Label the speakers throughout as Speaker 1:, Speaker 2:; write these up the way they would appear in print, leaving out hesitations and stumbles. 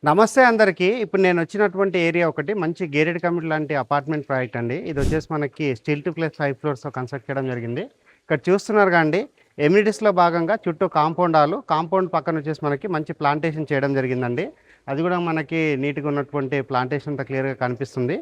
Speaker 1: నమస్తే అందరికీ. ఇప్పుడు నేనొచ్చినటువంటి ఏరియా ఒకటి మంచి గేటెడ్ కమ్యూనిటీ లాంటి అపార్ట్మెంట్ ప్రాజెక్ట్ అండి. ఇదొచ్చేసి మనకి స్టీల్ 2+5 ఫ్లోర్స్‌తో కన్‌స్ట్రక్ట్ చేయడం జరిగింది. ఇక్కడ చూస్తున్నారుగా అండి, ఎమ్యూనిటీస్‌లో భాగంగా చుట్టూ కాంపౌండ్ హాలు, కాంపౌండ్ పక్కనొచ్చేసి మనకి మంచి ప్లాంటేషన్ చేయడం జరిగిందండి. అది గూడా మనకి నీట్‌గా ఉన్నటువంటి ప్లాంటేషన్ అంతా క్లియర్‌గా కనిపిస్తుంది.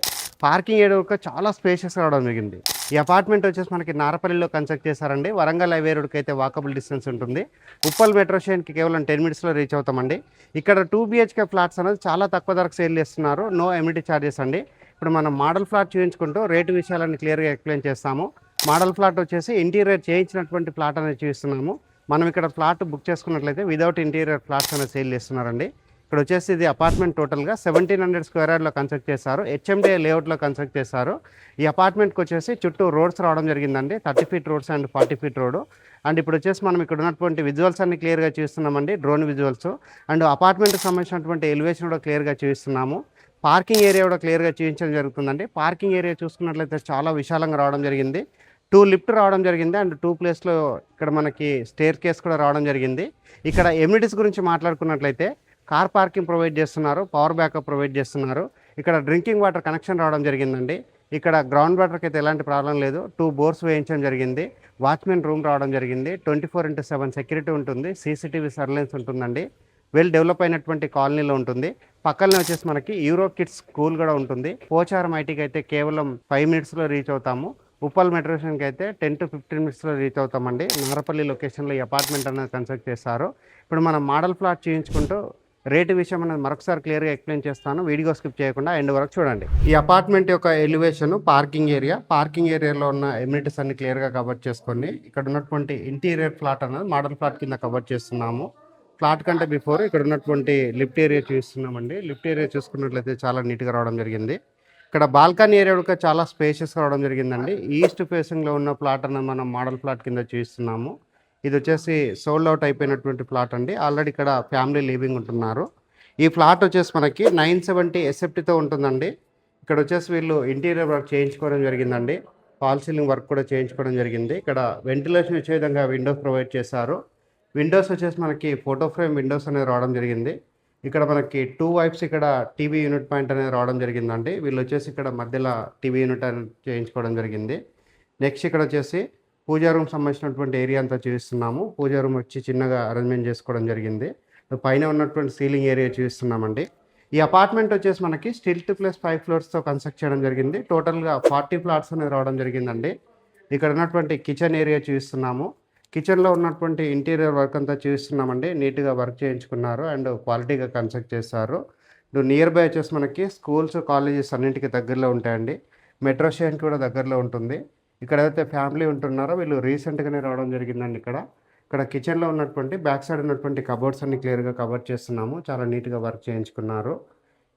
Speaker 1: పార్కింగ్ ఏరియా కూడా చాలా స్పేషియస్‌గా రావడం జరిగింది. ఈ అపార్ట్మెంట్ వచ్చేసి మనకి నారపల్లిలో కన్‌స్ట్రక్ట్ చేశారండి. వరంగల్ హైవే రోడ్‌కైతే వాకబుల్ డిస్టెన్స్ ఉంటుంది. ఉప్పల్ మెట్రో స్టేషన్‌కి కేవలం 10 మినిట్స్‌లో రీచ్ అవుతామండి. ఇక్కడ 2 బీహెచ్‌కే ఫ్లాట్స్ అనేది చాలా తక్కువ ధరకు సేల్ చేస్తున్నారు. నో ఎమ్యూనిటీ చార్జెస్ అండి. ఇప్పుడు మనం మోడల్ ఫ్లాట్ చూయించుకుంటూ రేటు విషయాలన్నీ క్లియర్‌గా ఎక్స్‌ప్లెయిన్ చేస్తాము. మోడల్ ఫ్లాట్ వచ్చేసి ఇంటీరియర్ చేయించినటువంటి ఫ్లాట్ అనేది చూపిస్తున్నాము. మనం ఇక్కడ ఫ్లాట్ బుక్ చేసుకున్నట్లయితే వితౌట్ ఇంటీరియర్ ఫ్లాట్స్ అనేది సేల్ చేస్తున్నారండి. ఇక్కడ వచ్చేసి ఇది అపార్ట్మెంట్ టోటల్గా 1700 స్క్వేర్ యార్డ్లో కన్స్ట్రక్ట్ చేశారు. హెచ్ఎండిఏ లేఅవుట్లో కన్స్ట్రక్ట్ చేశారు. ఈ అపార్ట్మెంట్కి వచ్చేసి చుట్టూ రోడ్స్ రావడం జరిగిందండి. 30 feet roads and 40 feet road. And ఇప్పుడు వచ్చేసి మనం ఇక్కడ ఉన్నటువంటి విజువల్స్ అన్ని క్లియర్గా చూస్తున్నామండి, డ్రోన్ విజువల్స్. అండ్ అపార్ట్మెంట్కి సంబంధించినటువంటి ఎలివేషన్ కూడా క్లియర్గా చూపిస్తున్నాము. పార్కింగ్ ఏరియా కూడా క్లియర్గా చూపించడం జరుగుతుందండి. పార్కింగ్ ఏరియా చూసుకున్నట్లయితే చాలా విశాలంగా రావడం జరిగింది. 2 లిఫ్ట్ రావడం జరిగింది. అండ్ 2 ప్లేస్లో ఇక్కడ మనకి స్టేర్ కేస్ కూడా రావడం జరిగింది. ఇక్కడ ఎమ్యూనిటీస్ గురించి మాట్లాడుకున్నట్లయితే కార్ పార్కింగ్ ప్రొవైడ్ చేస్తున్నారు, పవర్ బ్యాకప్ ప్రొవైడ్ చేస్తున్నారు. ఇక్కడ డ్రింకింగ్ వాటర్ కనెక్షన్ రావడం జరిగిందండి. ఇక్కడ గ్రౌండ్ వాటర్కి అయితే ఎలాంటి ప్రాబ్లం లేదు. 2 బోర్స్ వేయించడం జరిగింది. వాచ్మెన్ రూమ్ రావడం జరిగింది. 24/7 సెక్యూరిటీ ఉంటుంది. సీసీటీవీ సర్వేలెన్స్ ఉంటుందండి. వెల్ డెవలప్ అయినటువంటి కాలనీలో ఉంటుంది. పక్కనే వచ్చేసి మనకి యూరో కిడ్స్ స్కూల్ కూడా ఉంటుంది. పోచారం ఐటీకి అయితే కేవలం 5 మినిట్స్లో రీచ్ అవుతాము. ఉప్పల్ మెట్రో స్టేషన్కి అయితే 10 to 15 మినిట్స్లో రీచ్ అవుతామండి. నారపల్లి లొకేషన్లో ఈ అపార్ట్మెంట్ అనేది కన్స్ట్రక్ట్ చేస్తారు. ఇప్పుడు మనం మోడల్ ఫ్లాట్ చూయించుకుంటూ రేటు విషయం అనేది మరొకసారి క్లియర్గా ఎక్స్ప్లెయిన్ చేస్తాను. వీడియో స్కిప్ చేయకుండా ఎండ్ వరకు చూడండి. ఈ అపార్ట్మెంట్ యొక్క ఎలివేషన్, పార్కింగ్ ఏరియాలో ఉన్న ఎమ్యూనిటీస్ అన్ని క్లియర్గా కవర్ చేసుకోండి. ఇక్కడ ఉన్నటువంటి ఇంటీరియర్ ఫ్లాట్ అనేది మోడల్ ఫ్లాట్ కింద కవర్ చేస్తున్నాము. ఫ్లాట్ కంటే బిఫోర్ ఇక్కడ ఉన్నటువంటి లిఫ్ట్ ఏరియా చూస్తున్నామండి. లిఫ్ట్ ఏరియా చూసుకున్నట్లయితే చాలా నీట్గా రావడం జరిగింది. ఇక్కడ బాల్కనీ ఏరియా కూడా చాలా స్పేషియస్గా రావడం జరిగిందండి. ఈస్ట్ ఫేసింగ్లో ఉన్న ప్లాట్ అనేది మనం మోడల్ ఫ్లాట్ కింద చూస్తున్నాము. ఇది వచ్చేసి సోల్డ్ అవుట్ అయిపోయినటువంటి ప్లాట్ అండి. ఆల్రెడీ ఇక్కడ ఫ్యామిలీ లివింగ్ ఉంటున్నారు. ఈ ఫ్లాట్ వచ్చేసి మనకి 970 ఎస్ఎఫ్టీతో ఉంటుందండి. ఇక్కడ వచ్చేసి వీళ్ళు ఇంటీరియర్ వర్క్ చేయించుకోవడం జరిగిందండి. ఫాల్ సీలింగ్ వర్క్ కూడా చేయించుకోవడం జరిగింది. ఇక్కడ వెంటిలేషన్ వచ్చే విధంగా విండోస్ ప్రొవైడ్ చేశారు. విండోస్ వచ్చేసి మనకి ఫోటో ఫ్రేమ్ విండోస్ అనేది రావడం జరిగింది. ఇక్కడ మనకి 2 వైప్స్ ఇక్కడ టీవీ యూనిట్ పాయింట్ అనేది రావడం జరిగిందండి. వీళ్ళు వచ్చేసి ఇక్కడ మధ్యలో టీవీ యూనిట్ అనేది చేయించుకోవడం జరిగింది. నెక్స్ట్ ఇక్కడ వచ్చేసి పూజా రూమ్ సంబంధించినటువంటి ఏరియా అంతా చూపిస్తున్నాము. పూజా రూమ్ వచ్చి చిన్నగా అరేంజ్మెంట్ చేసుకోవడం జరిగింది. పైన ఉన్నటువంటి సీలింగ్ ఏరియా చూపిస్తున్నామండి. ఈ అపార్ట్మెంట్ వచ్చేసి మనకి స్టీల్ 2+5 ఫ్లోర్స్తో కన్స్ట్రక్ట్ చేయడం జరిగింది. టోటల్గా 40 ఫ్లాట్స్ అనేది రావడం జరిగిందండి. ఇక్కడ ఉన్నటువంటి కిచెన్ ఏరియా చూపిస్తున్నాము. కిచెన్లో ఉన్నటువంటి ఇంటీరియర్ వర్క్ అంతా చూపిస్తున్నామండి. నీట్గా వర్క్ చేయించుకున్నారు అండ్ క్వాలిటీగా కన్స్ట్రక్ట్ చేస్తారు. నియర్ బై వచ్చేసి మనకి స్కూల్స్, కాలేజెస్ అన్నింటికి దగ్గరలో ఉంటాయండి. మెట్రో స్టేషన్ కూడా దగ్గరలో ఉంటుంది. ఇక్కడ ఏదైతే ఫ్యామిలీ ఉంటున్నారో వీళ్ళు రీసెంట్గానే రావడం జరిగిందండి. ఇక్కడ కిచెన్లో ఉన్నటువంటి బ్యాక్ సైడ్ ఉన్నటువంటి కబోర్డ్స్ అన్ని క్లియర్గా కవర్ చేస్తున్నాము. చాలా నీట్గా వర్క్ చేయించుకున్నారు.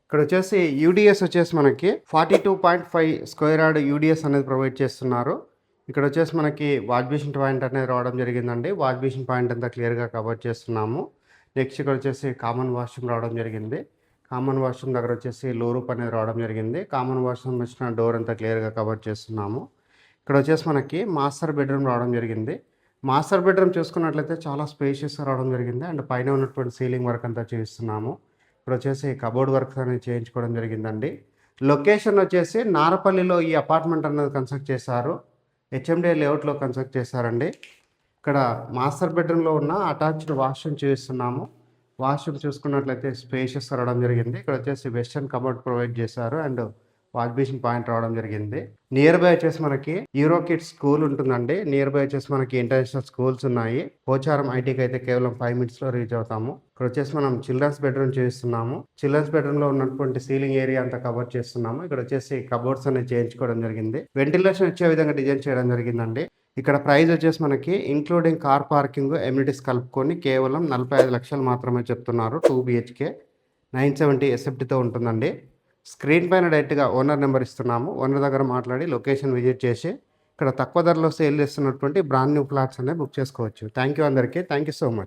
Speaker 1: ఇక్కడ వచ్చేసి యూడిఎస్ వచ్చేసి మనకి 42.5 స్క్వేర్ యార్డ్ యూడిఎస్ అనేది ప్రొవైడ్ చేస్తున్నారు. ఇక్కడ వచ్చేసి మనకి వాష్ బేసిన్ పాయింట్ అనేది రావడం జరిగిందండి. వాష్ బేసిన్ పాయింట్ అంతా క్లియర్గా కవర్ చేస్తున్నాము. నెక్స్ట్ ఇక్కడ వచ్చేసి కామన్ వాష్రూమ్ రావడం జరిగింది. కామన్ వాష్రూమ్ దగ్గర వచ్చేసి లో రూప్ అనేది రావడం జరిగింది. కామన్ వాష్రూమ్ వచ్చిన డోర్ అంతా క్లియర్గా కవర్ చేస్తున్నాము. ఇక్కడ వచ్చేసి మనకి మాస్టర్ బెడ్రూమ్ రావడం జరిగింది. మాస్టర్ బెడ్రూమ్ చూసుకున్నట్లయితే చాలా స్పేషియస్గా రావడం జరిగింది. అండ్ పైన ఉన్నటువంటి సీలింగ్ వర్క్ అంతా చేస్తున్నాము. ఇక్కడ వచ్చేసి కబోర్డ్ వర్క్ అనేది చేయించుకోవడం జరిగిందండి. లొకేషన్ వచ్చేసి నారపల్లిలో ఈ అపార్ట్మెంట్ అనేది కన్స్ట్రక్ట్ చేశారు. హెచ్ఎండిఏ లేఅవుట్లో కన్స్ట్రక్ట్ చేశారండి. ఇక్కడ మాస్టర్ బెడ్రూమ్లో ఉన్న అటాచ్డ్ వాష్రూమ్ చూపిస్తున్నాము. వాష్రూమ్ చూసుకున్నట్లయితే స్పేషియస్ రావడం జరిగింది. ఇక్కడ వచ్చేసి వెస్టర్న్ కబోర్డ్ ప్రొవైడ్ చేశారు అండ్ వాష్ బేసిన్ పాయింట్ రావడం జరిగింది. నియర్ బై వచ్చేసి మనకి యూరో కిడ్స్ స్కూల్ ఉంటుందండి. నియర్ బై వచ్చేసి మనకి ఇంటర్నేషనల్ స్కూల్స్ ఉన్నాయి. పోచారం ఐటీకి అయితే కేవలం 5 మినిట్స్లో రీచ్ అవుతాము. ఇక్కడ వచ్చేసి మనం చిల్డ్రన్స్ బెడ్రూమ్ చూస్తున్నాము. చిల్డ్రన్స్ బెడ్రూమ్లో ఉన్నటువంటి సీలింగ్ ఏరియా అంతా కవర్ చేస్తున్నాము. ఇక్కడ వచ్చేసి కబోర్డ్స్ అనేది చేయించుకోవడం జరిగింది. వెంటిలేషన్ వచ్చే విధంగా డిజైన్ చేయడం జరిగిందండి. ఇక్కడ ప్రైస్ వచ్చేసి మనకి ఇంక్లూడింగ్ కార్ పార్కింగ్, ఎమ్యూనిటీస్ కలుపుకొని కేవలం 45 లక్షలు మాత్రమే చెప్తున్నారు. 2 బీహెచ్కే 970 ఎస్ఎఫ్టీతో ఉంటుందండి. స్క్రీన్ పైన డైరెక్ట్గా ఓనర్ నెంబర్ ఇస్తున్నాము. ఓనర్ దగ్గర మాట్లాడి లొకేషన్ విజిట్ చేసి ఇక్కడ తక్కువ ధరలో సేల్ చేస్తున్నటువంటి బ్రాండ్ న్యూ ఫ్లాట్స్ అనేవి బుక్ చేసుకోవచ్చు. థ్యాంక్ యూ అందరికీ. Thank you so much.